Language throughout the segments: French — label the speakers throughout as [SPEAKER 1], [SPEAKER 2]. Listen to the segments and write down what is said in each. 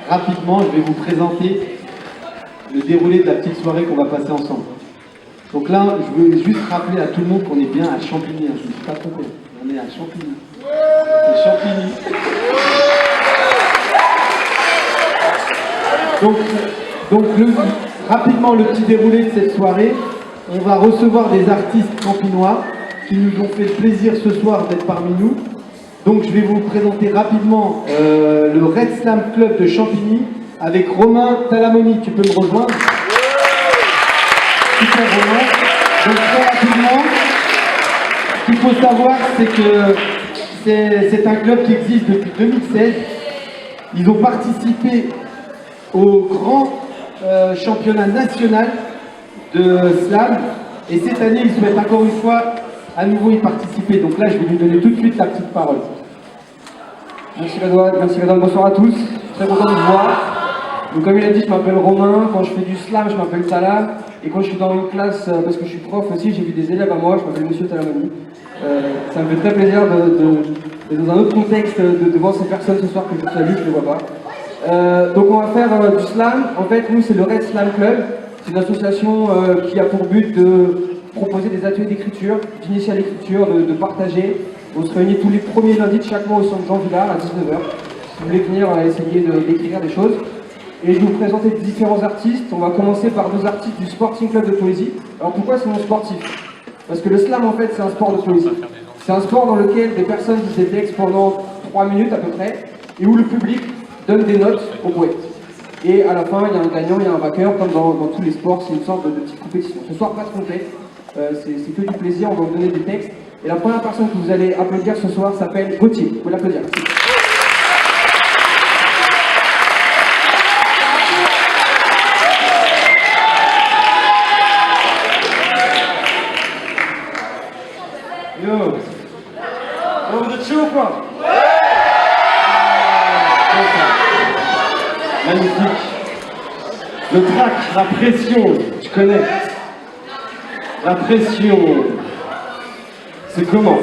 [SPEAKER 1] rapidement, je vais vous présenter le déroulé de la petite soirée qu'on va passer ensemble. Donc là, je veux juste rappeler à tout le monde qu'on est bien à Champigny, je ne me suis pas trompé, on est à Champigny. C'est Champigny. Rapidement, le petit déroulé de cette soirée, on va recevoir des artistes campinois qui nous ont fait le plaisir ce soir d'être parmi nous. Donc je vais vous présenter rapidement le Red Slam Club de Champigny avec Romain Talamoni. Tu peux me rejoindre? Super Romain. Donc très rapidement, ce qu'il faut savoir, c'est que c'est un club qui existe depuis 2016. Ils ont participé au grand championnat national de slam. Et cette année, ils souhaitent encore une fois à nouveau y participer. Donc là, je vais lui donner tout de suite la petite parole.
[SPEAKER 2] Merci Redouane, bonsoir à tous. Très content de vous voir. Donc comme il a dit, je m'appelle Romain. Quand je fais du slam, je m'appelle Tala. Et quand je suis dans une classe, parce que je suis prof aussi, j'ai vu des élèves à moi, je m'appelle Monsieur Talamoni. Ça me fait très plaisir de dans un autre contexte, de voir ces personnes ce soir que je salue, je ne les vois pas. Donc on va faire du slam. En fait, nous, c'est le Red Slam Club. C'est une association qui a pour but de proposer des ateliers d'écriture, d'initier à l'écriture, de partager. On se réunit tous les premiers lundis de chaque mois au centre Jean Villard à 19h. Si vous voulez venir essayer d'écrire des choses. Et je vais vous présenter différents artistes. On va commencer par deux artistes du Sporting Club de Poésie. Alors pourquoi c'est mon sportif? Parce que le slam en fait c'est un sport de poésie. C'est un sport dans lequel des personnes disent des textes pendant 3 minutes à peu près et où le public donne des notes au poète. Et à la fin il y a un gagnant, il y a un vainqueur comme dans tous les sports, c'est une sorte de petite compétition. Ce soir pas de compète, c'est que du plaisir, on va vous donner des textes. Et la première personne que vous allez applaudir ce soir s'appelle Gauthier. Vous pouvez l'applaudir.
[SPEAKER 3] Yo! Oh, vous êtes chaud ou quoi? Magnifique. Le trac, la pression, tu connais. La pression. C'est comment?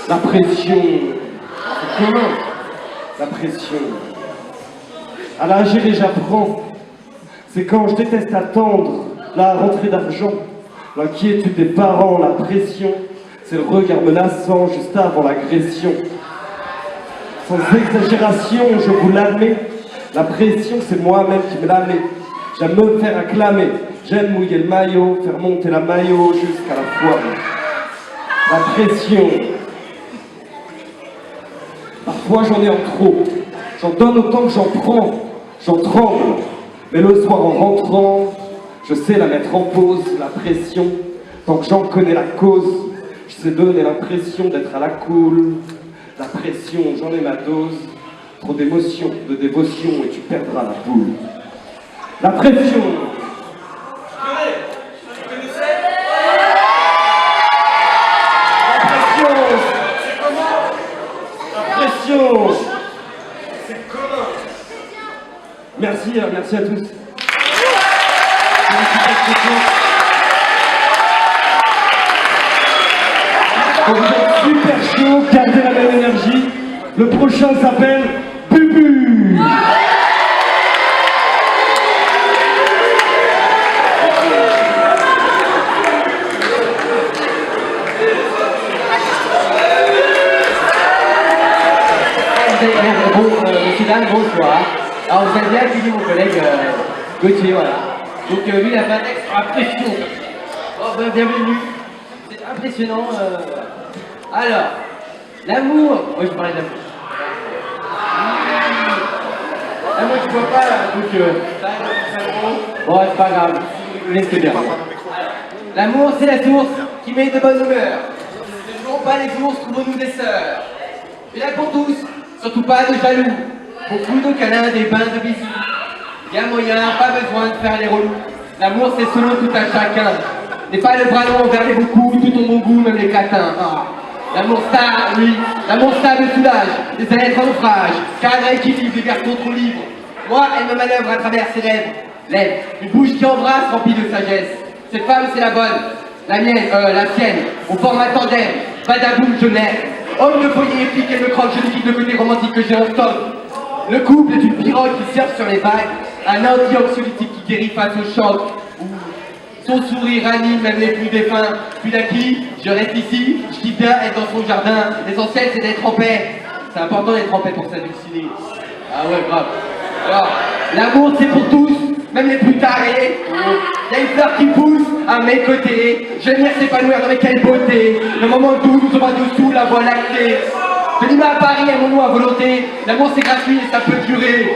[SPEAKER 3] La pression. C'est comment? La pression. À la Algérie, j'apprends. C'est quand je déteste attendre la rentrée d'argent, l'inquiétude des parents, la pression. C'est le regard menaçant juste avant l'agression. Sans exagération, je vous l'admets. La pression, c'est moi-même qui me la mets. J'aime me faire acclamer. J'aime mouiller le maillot, faire monter la maillot jusqu'à la foire. La pression. Parfois j'en ai en trop. J'en donne autant que j'en prends. J'en tremble. Mais le soir en rentrant, je sais la mettre en pause, la pression. Tant que j'en connais la cause, je sais donner l'impression d'être à la cool. La pression, j'en ai ma dose. Trop d'émotion, de dévotion et tu perdras la boule. La pression. C'est commun. Merci à tous. Quand vous êtes super chaud, gardez la même énergie. Le prochain s'appelle Bubu.
[SPEAKER 4] Monsieur Dan, bonsoir. Alors vous avez bien accueilli mon collègue Gauthier, voilà. Donc lui il a fait un texte sur la pression. Oh ben bienvenue. C'est impressionnant. Alors, l'amour. Moi je parlais de l'amour. Ah moi je vois pas là, donc bon c'est pas grave, laissez bien. L'amour c'est la source qui met de bonne humeur. Ne jouons pas les ours, trouvons-nous des sœurs. Et là pour tous. Surtout pas de jaloux, beaucoup de câlins, des bains de bisous. Y'a moyen, pas besoin de faire les relous. L'amour c'est selon tout un chacun. N'est pas le bras long vers les beaucoup, tout au bon goût, même les catins. Ah. L'amour star, oui, l'amour stable soulage, des êtres en naufrage, cadre équilibre, des garçons trop libres. Moi, elle me manœuvre à travers ses lèvres, une bouche qui embrasse remplie de sagesse. Cette femme c'est la bonne, la mienne, la sienne, on forme un tandem, badaboum je l'aime. Homme de foyer épique, elle me croque, je lui quitte le côté romantique que j'ai en stock. Le couple est une pirogue qui surfe sur les vagues, un anti-anxiolytique qui guérit face au choc. Son sourire anime même les plus défunts. Puis d'acquis, je reste ici, je kiffe bien être dans son jardin. L'essentiel c'est d'être en paix. C'est important d'être en paix pour s'adulciner. Ah ouais, grave. Alors, l'amour c'est pour tous, même les plus tarés. Il y a une fleur qui pousse à mes côtés. Je vais venir s'épanouir dans mes quelle beauté. Le moment doux, nous sommes dessous la voie lactée. Venez à Paris, aimons-nous à volonté. L'amour c'est gratuit et ça peut durer.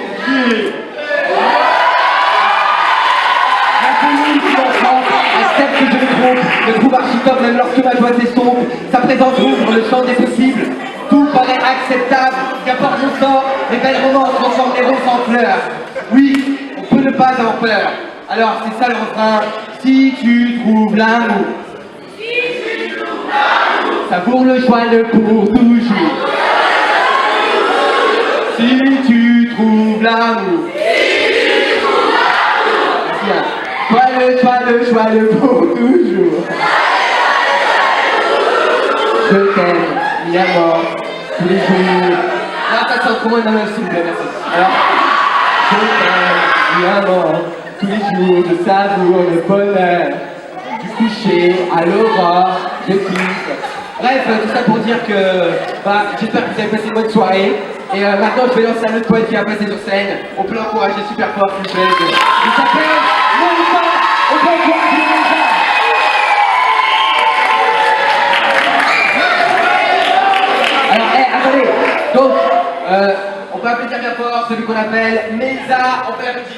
[SPEAKER 4] Accepte que je me trompe, me trouve archi-top même lorsque ma joie s'estompe. Sa présence ouvre le champ des possibles. Tout paraît acceptable, qu'importe mon sort, les belles romances transforment les roses en fleurs. Oui, on peut ne pas avoir peur. Alors c'est ça le refrain. Si tu trouves l'amour, savoure le choix le pour toujours. Si tu trouves l'amour, le choix le pour toujours. Je t'aime, mis à mort, tous les jours. Alors ça sent comment une s'il vous plaît, merci. Alors, je t'aime, mis à mort, tous les jours, je savoure le bonheur. Du coucher à l'aurore, je kiffe. Bref, tout ça pour dire que j'espère que vous avez passé une bonne soirée. Et maintenant je vais lancer un autre poète qui va passer sur scène. On peut l'encourager super fort, s'il vous plaît. Il s'appelle Monica. On peut encourager Monica. Alors, attendez. Donc, on peut appeler bien fort celui qu'on appelle Mesa. On peut l'applaudir.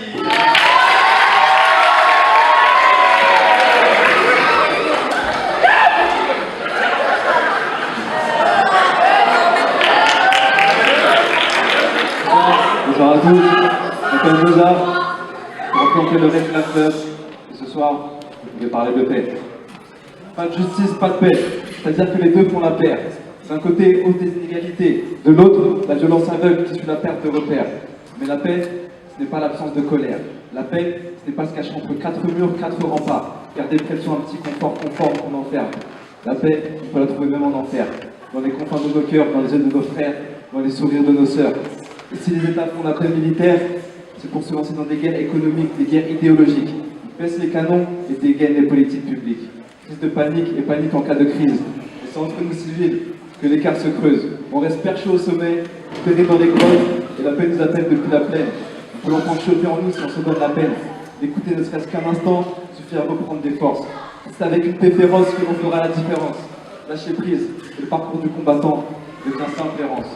[SPEAKER 5] Bonjour à tous, je m'appelle Mesa, je représente le Red Flag Club et ce soir, je vais parler de paix. Pas de justice, pas de paix, c'est-à-dire que les deux font la paire. D'un côté, hausse des inégalités, de l'autre, la violence aveugle qui suit la perte de repères. Mais la paix, ce n'est pas l'absence de colère. La paix, ce n'est pas se cacher entre quatre murs, quatre remparts, garder pression un petit confort qu'on enferme. La paix, on peut la trouver même en enfer, dans les confins de nos cœurs, dans les yeux de nos frères, dans les sourires de nos sœurs. Et si les États font la paix militaire, c'est pour se lancer dans des guerres économiques, des guerres idéologiques. Ils baissent les canons et dégainent les politiques publiques. Crise de panique et panique en cas de crise. Et c'est entre nous civils que l'écart se creuse. On reste perché au sommet, terré dans les grottes, et la paix nous appelle depuis la plaine. On peut l'entendre chauffer en nous si on se donne la peine. D'écouter ne serait-ce qu'un instant suffit à reprendre des forces. C'est avec une paix féroce que l'on fera la différence. Lâcher prise, le parcours du combattant devient simple errance.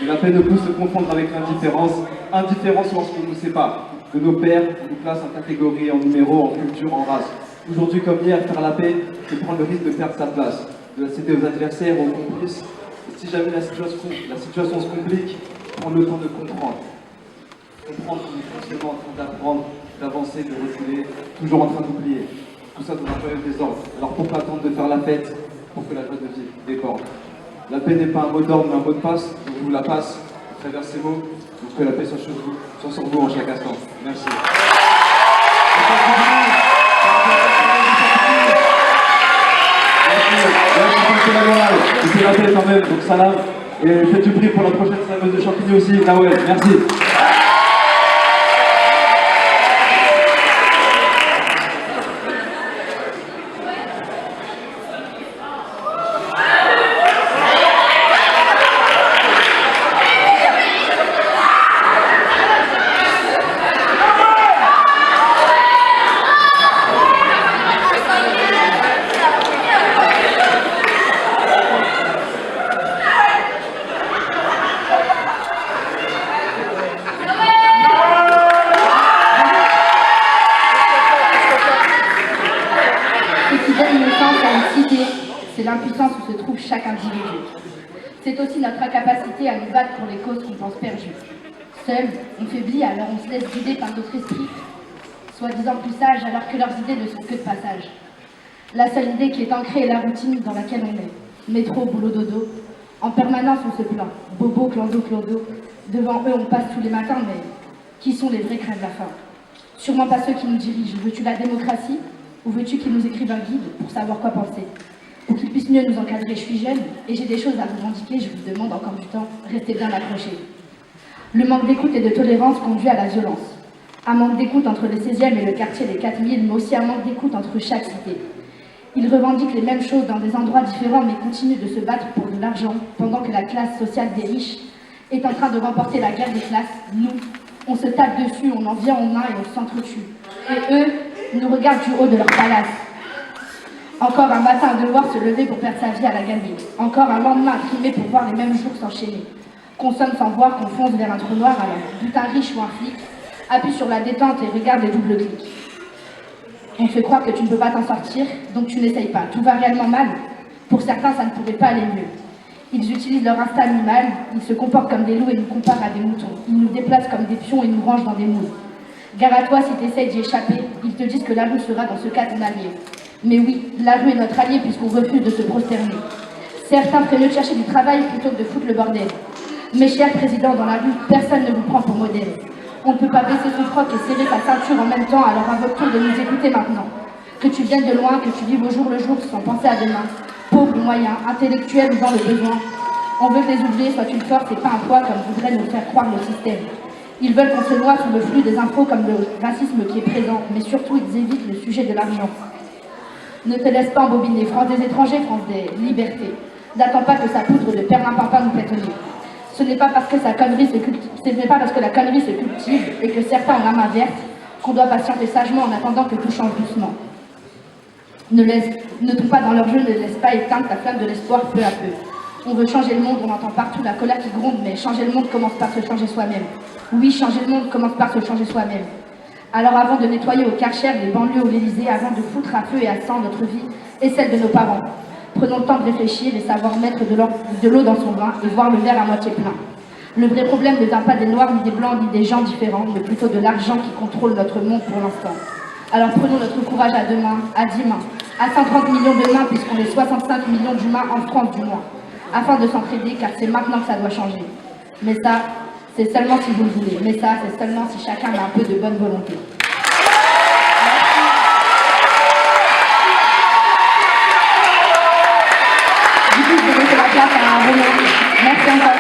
[SPEAKER 5] Mais la paix ne peut se confondre avec l'indifférence. Indifférence lorsqu'on nous sépare de nos pères, on nous classe en catégorie, en numéro, en culture, en race. Aujourd'hui comme hier, faire la paix, c'est prendre le risque de perdre sa place, de la céder aux adversaires, aux complices. Et si jamais la situation se complique, prendre le temps de comprendre. Comprendre qu'on est forcément en train d'apprendre, d'avancer, de reculer, toujours en train d'oublier. Tout ça dans un joyeux désordre. Alors pourquoi attendre de faire la fête pour que la joie de vivre déborde? La paix n'est pas un mot d'ordre, mais un mot de passe. Donc je vous la passe à travers ces mots. Donc que la paix soit sur vous en chaque instant. Merci. C'est la paix quand même, donc salam. Et faites du prix pour la prochaine slameuse de Champigny aussi, Nawel. Merci.
[SPEAKER 6] L'impuissance où se trouve chaque individu. C'est aussi notre incapacité à nous battre pour les causes qu'on pense perdues. Seuls, on faiblit, alors on se laisse guider par d'autres esprits, soi-disant plus sages, alors que leurs idées ne sont que de passage. La seule idée qui est ancrée est la routine dans laquelle on est. Métro, boulot, dodo. En permanence, on se plaint. Bobo, clando, clodo. Devant eux, on passe tous les matins, mais qui sont les vrais crèves de la faim? Sûrement pas ceux qui nous dirigent. Veux-tu la démocratie? Ou veux-tu qu'ils nous écrivent un guide pour savoir quoi penser? Pour qu'ils puissent mieux nous encadrer, je suis jeune et j'ai des choses à vous revendiquer, je vous demande encore du temps, restez bien accrochés. Le manque d'écoute et de tolérance conduit à la violence. Un manque d'écoute entre le 16e et le quartier des 4000, mais aussi un manque d'écoute entre chaque cité. Ils revendiquent les mêmes choses dans des endroits différents, mais continuent de se battre pour de l'argent, pendant que la classe sociale des riches est en train de remporter la guerre des classes. Nous, on se tape dessus, on en vient aux mains et on s'entretue. Et eux, nous regardent du haut de leur palace. Encore un matin à devoir se lever pour perdre sa vie à la galerie. Encore un lendemain à trimer pour voir les mêmes jours s'enchaîner. Consomme sans voir qu'on fonce vers un trou noir, alors bute un riche ou un flic, appuie sur la détente et regarde les doubles clics. On te fait croire que tu ne peux pas t'en sortir, donc tu n'essayes pas. Tout va réellement mal. Pour certains, ça ne pourrait pas aller mieux. Ils utilisent leur instinct animal, ils se comportent comme des loups et nous comparent à des moutons. Ils nous déplacent comme des pions et nous rangent dans des moules. Gare à toi si tu essayes d'y échapper, ils te disent que la rue sera dans ce cas ton allié. Mais oui, la rue est notre allié puisqu'on refuse de se prosterner. Certains feraient mieux de chercher du travail plutôt que de foutre le bordel. Mes chers présidents, dans la rue, personne ne vous prend pour modèle. On ne peut pas baisser son froc et serrer sa ceinture en même temps, alors invoque-t-on de nous écouter maintenant. Que tu viennes de loin, que tu vives au jour le jour sans penser à demain. Pauvre ou moyen, intellectuel ou dans le besoin. On veut que les ouvriers soient une force et pas un poids comme voudrait nous faire croire le système. Ils veulent qu'on se noie sous le flux des infos comme le racisme qui est présent, mais surtout ils évitent le sujet de l'argent. Ne te laisse pas embobiner, France des étrangers, France des libertés. N'attends pas que sa poudre de perlimpinpin nous pète au nez. Ce n'est pas parce que la connerie se cultive et que certains ont la main verte qu'on doit patienter sagement en attendant que tout change doucement. Ne tombe pas dans leur jeu, ne laisse pas éteindre ta flamme de l'espoir peu à peu. On veut changer le monde, on entend partout la colère qui gronde, mais changer le monde commence par se changer soi-même. Oui, changer le monde commence par se changer soi-même. Alors avant de nettoyer au Karcher, les banlieues ou l'Élysée, avant de foutre à feu et à sang notre vie et celle de nos parents, prenons le temps de réfléchir et savoir mettre de l'eau dans son vin et voir le verre à moitié plein. Le vrai problème ne vient pas des noirs, ni des blancs, ni des gens différents, mais plutôt de l'argent qui contrôle notre monde pour l'instant. Alors prenons notre courage à 2 mains, à 10 mains, à 130 millions de mains, puisqu'on est 65 millions d'humains en France du moins, afin de s'entraider, car c'est maintenant que ça doit changer. Mais ça, c'est seulement si vous le voulez. Mais ça, c'est seulement si chacun a un peu de bonne volonté. Du coup, je vais laisser la place à Romain. Merci encore.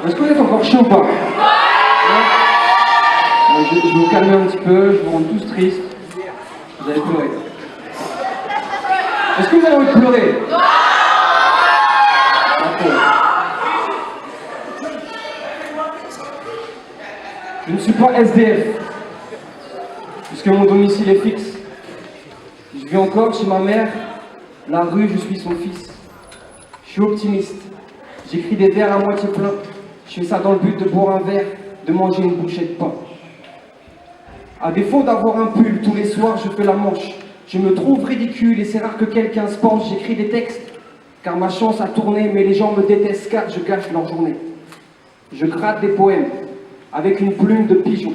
[SPEAKER 2] Est-ce que vous êtes encore chaud ou pas? Je vais vous calmer un petit peu, je vous rends tous tristes. Vous allez pleurer. Est-ce que vous avez envie de pleurer? Je ne suis pas SDF, puisque mon domicile est fixe. Je vis encore chez ma mère, la rue, je suis son fils. Je suis optimiste, j'écris des vers à moitié pleins. Je fais ça dans le but de boire un verre, de manger une bouchée de pain. À défaut d'avoir un pull, tous les soirs je fais la manche. Je me trouve ridicule et c'est rare que quelqu'un se penche. J'écris des textes, car ma chance a tourné, mais les gens me détestent car je gâche leur journée. Je gratte des poèmes, avec une plume de pigeon.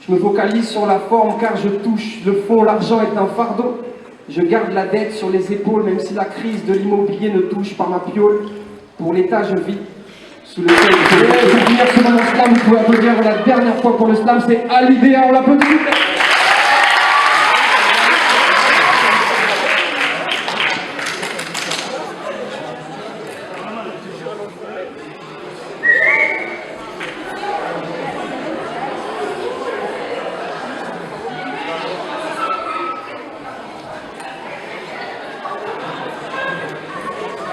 [SPEAKER 2] Je me focalise sur la forme car je touche le fond, l'argent est un fardeau. Je garde la dette sur les épaules, même si la crise de l'immobilier ne touche pas ma piole. Pour l'État, je vis. Sous le ciel, pour finir ce moment slam, vous pouvez applaudir la dernière fois pour le slam, c'est Alidea, on l'applaudit.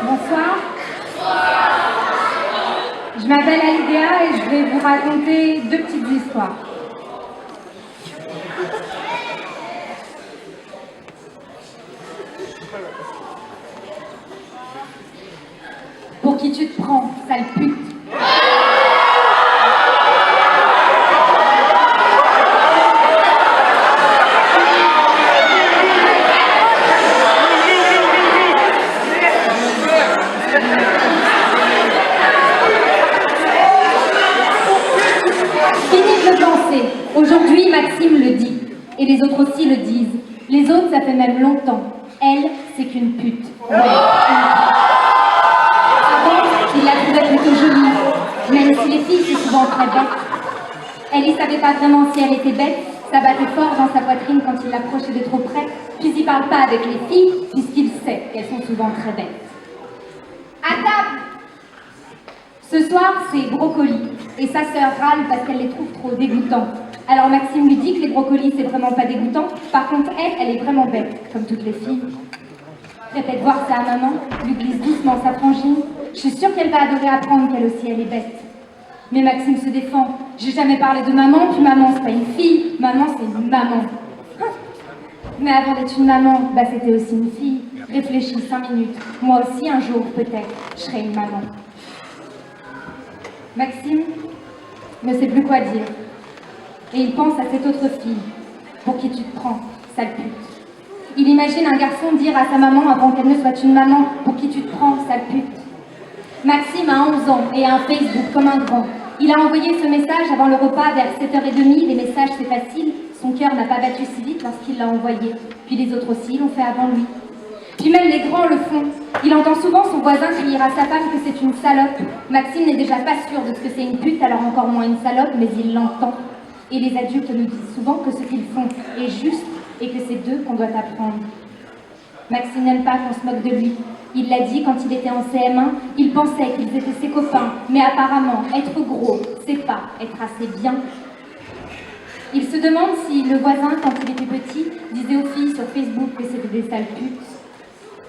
[SPEAKER 7] Bonsoir. Je m'appelle Alidea et je vais vous raconter 2 petites histoires. Pour qui tu te prends, sale pute? Aujourd'hui, Maxime le dit, et les autres aussi le disent. Les autres, ça fait même longtemps. Elle, c'est qu'une pute. Ouais. Avant, il la trouvait plutôt jolie. aussi les filles, c'est souvent très bête. Ellie savait pas vraiment si elle était bête, ça battait fort dans sa poitrine quand il l'approchait de trop près, puis il parle pas avec les filles, puisqu'il sait qu'elles sont souvent très bêtes. À table! Ce soir, c'est brocoli, et sa sœur râle parce qu'elle les trouve trop dégoûtants. Alors Maxime lui dit que les brocolis, c'est vraiment pas dégoûtant, par contre, elle est vraiment bête, comme toutes les filles. Répète voir ça à maman, lui glisse doucement sa frangine. Je suis sûre qu'elle va adorer apprendre qu'elle aussi, elle est bête. Mais Maxime se défend. J'ai jamais parlé de maman, puis maman, c'est pas une fille. Maman, c'est une maman. Mais avant d'être une maman, bah c'était aussi une fille. Réfléchis 5 minutes. Moi aussi, un jour, peut-être, je serai une maman. Maxime ne sait plus quoi dire. Et il pense à cette autre fille. Pour qui tu te prends, sale pute. Il imagine un garçon dire à sa maman avant qu'elle ne soit une maman, pour qui tu te prends, sale pute. Maxime a 11 ans et a un Facebook comme un grand. Il a envoyé ce message avant le repas vers 7h30. Les messages, c'est facile. Son cœur n'a pas battu si vite lorsqu'il l'a envoyé. Puis les autres aussi l'ont fait avant lui. Puis même les grands le font. Il entend souvent son voisin crier à sa femme que c'est une salope. Maxime n'est déjà pas sûr de ce que c'est une pute, alors encore moins une salope, mais il l'entend. Et les adultes nous disent souvent que ce qu'ils font est juste et que c'est d'eux qu'on doit apprendre. Maxime n'aime pas qu'on se moque de lui. Il l'a dit quand il était en CM1, il pensait qu'ils étaient ses copains, mais apparemment, être gros, c'est pas être assez bien. Il se demande si le voisin, quand il était petit, disait aux filles sur Facebook que c'était des sales putes.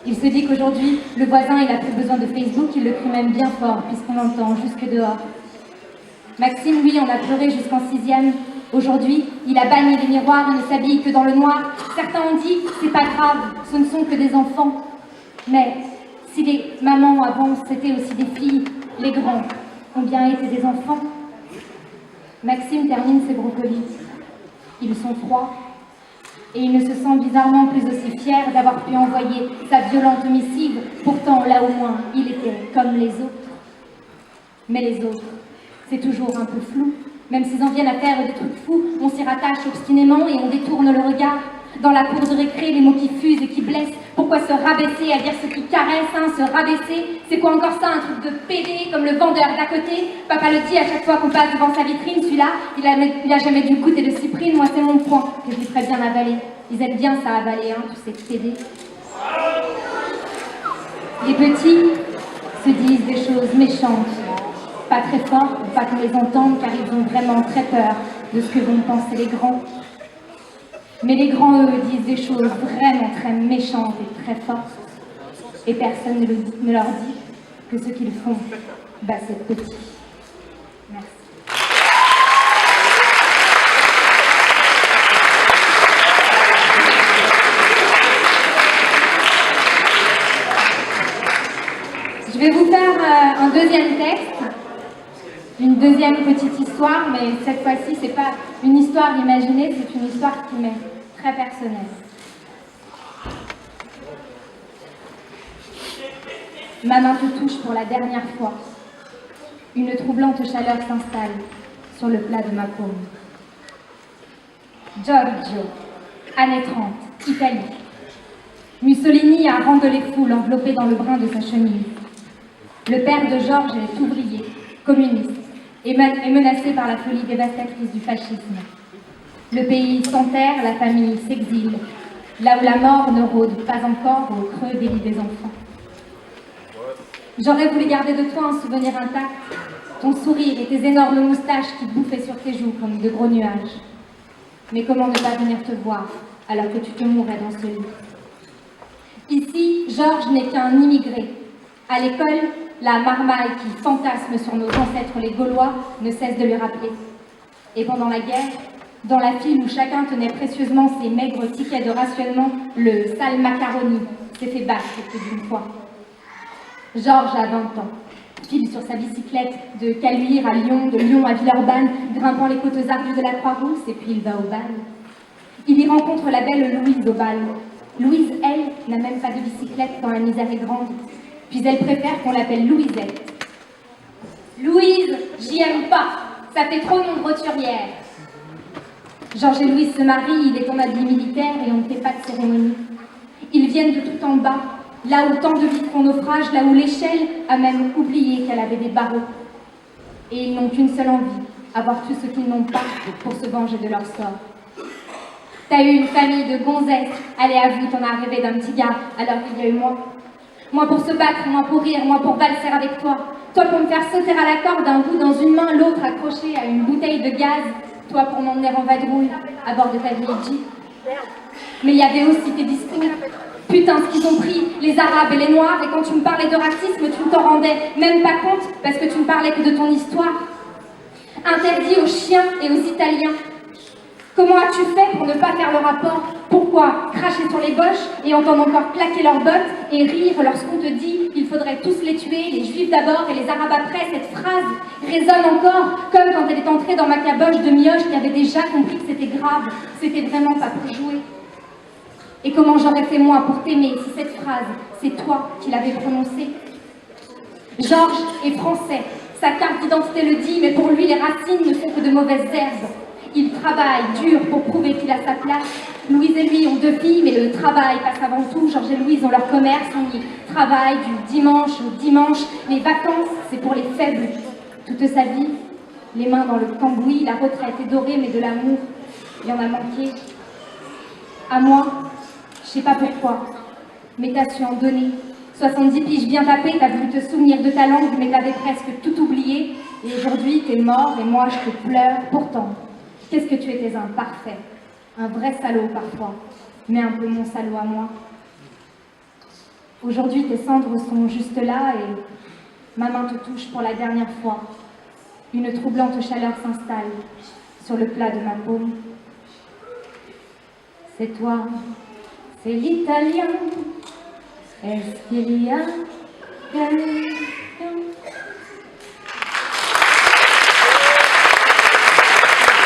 [SPEAKER 7] Il se dit qu'aujourd'hui, le voisin, il a plus besoin de Facebook, il le crie même bien fort, puisqu'on l'entend jusque dehors. Maxime, lui, en a pleuré jusqu'en 6e. Aujourd'hui, il a banni les miroirs, il ne s'habille que dans le noir. Certains ont dit, c'est pas grave, ce ne sont que des enfants. Mais si les mamans avant, c'était aussi des filles, les grands ont bien été des enfants. Maxime termine ses brocolis. Ils sont froids. Et il ne se sent bizarrement plus aussi fier d'avoir pu envoyer sa violente missive. Pourtant, là au moins, il était comme les autres. Mais les autres, c'est toujours un peu flou. Même s'ils en viennent à faire des trucs fous, on s'y rattache obstinément et on détourne le regard. Dans la cour de récré, les mots qui fusent et qui blessent. Pourquoi se rabaisser à dire ce qui caresse, hein, se rabaisser? C'est quoi encore ça, un truc de pédé, comme le vendeur d'à côté? Papa le dit à chaque fois qu'on passe devant sa vitrine, celui-là, il a jamais dû goûter de cyprine. Moi, c'est mon point, que je lui ferais bien avaler. Ils aiment bien ça avaler, hein, tous ces pédés. Les petits se disent des choses méchantes. Pas très fort, pour pas qu'on les entende, car ils ont vraiment très peur de ce que vont penser les grands. Mais les grands, eux, disent des choses vraiment très méchantes et très fortes. Et personne ne leur dit que ce qu'ils font, bah c'est petit. Merci. Je vais vous faire un deuxième texte. Une deuxième petite histoire, mais cette fois-ci, c'est pas une histoire imaginée, c'est une histoire qui m'est très personnelle. Ma main te touche pour la dernière fois. Une troublante chaleur s'installe sur le plat de ma paume. Giorgio, années 30, Italie. Mussolini a rendu les foules enveloppées dans le brin de sa chemise. Le père de Georges est ouvrier, communiste, et menacé par la folie dévastatrice du fascisme. Le pays s'enterre, la famille s'exile, là où la mort ne rôde pas encore au creux des lits des enfants. J'aurais voulu garder de toi un souvenir intact, ton sourire et tes énormes moustaches qui bouffaient sur tes joues comme de gros nuages. Mais comment ne pas venir te voir alors que tu te mourais dans ce lit? Ici, Georges n'est qu'un immigré. À l'école, la marmaille qui fantasme sur nos ancêtres les Gaulois ne cesse de lui rappeler. Et pendant la guerre, dans la file où chacun tenait précieusement ses maigres tickets de rationnement, le sale macaroni s'est fait battre plus d'une fois. Georges a 20 ans, file sur sa bicyclette de Caluire à Lyon, de Lyon à Villeurbanne, grimpant les côtes ardues de la Croix-Rousse, et puis il va au bal. Il y rencontre la belle Louise au bal. Louise, elle, n'a même pas de bicyclette quand la misère est grande. Puis elle préfère qu'on l'appelle Louisette. Louise, j'y aime pas. Ça fait trop nom de roturière. Georges et Louise se marient, il est en habit militaire et on ne fait pas de cérémonie. Ils viennent de tout en bas, là où tant de vies font naufrage, là où l'échelle a même oublié qu'elle avait des barreaux. Et ils n'ont qu'une seule envie, avoir tout ce qu'ils n'ont pas pour se venger de leur sort. T'as eu une famille de gonzesses, allez avoue, t'en as rêvé d'un petit gars, alors qu'il y a eu moi. Moi pour se battre, moi pour rire, moi pour valser avec toi. Toi pour me faire sauter à la corde, un bout dans une main, l'autre accroché à une bouteille de gaz. Toi pour m'emmener en vadrouille, à bord de ta vieille Jeep. Mais il y avait aussi tes discours. Putain, ce qu'ils ont pris, les Arabes et les Noirs, et quand tu me parlais de racisme, tu ne t'en rendais même pas compte, parce que tu ne parlais que de ton histoire. Interdit aux chiens et aux Italiens. Comment as-tu fait pour ne pas faire le rapport? Pourquoi cracher sur les boches et entendre encore claquer leurs bottes et rire lorsqu'on te dit qu'il faudrait tous les tuer, les juifs d'abord et les arabes après? Cette phrase résonne encore comme quand elle est entrée dans ma caboche de mioche qui avait déjà compris que c'était grave, c'était vraiment pas pour jouer. Et comment j'aurais fait moi pour t'aimer si cette phrase, c'est toi qui l'avais prononcée? Georges est français, sa carte d'identité le dit, mais pour lui les racines ne sont que de mauvaises herbes. Il travaille dur pour prouver qu'il a sa place. Louise et lui ont 2 filles, mais le travail passe avant tout. Georges et Louise ont leur commerce, on y travaille du dimanche au dimanche. Les vacances, c'est pour les faibles. Toute sa vie, les mains dans le cambouis, la retraite est dorée, mais de l'amour, il y en a manqué. À moi, je sais pas pourquoi, mais t'as su en donner. 70 piges bien tapées, t'as voulu te souvenir de ta langue, mais t'avais presque tout oublié. Et aujourd'hui, t'es mort, et moi, je te pleure. Pourtant, qu'est-ce que tu étais un parfait, un vrai salaud parfois, mais un peu mon salaud à moi. Aujourd'hui, tes cendres sont juste là et ma main te touche pour la dernière fois. Une troublante chaleur s'installe sur le plat de ma paume. C'est toi, c'est l'italien. Est-ce qu'il y a quelqu'un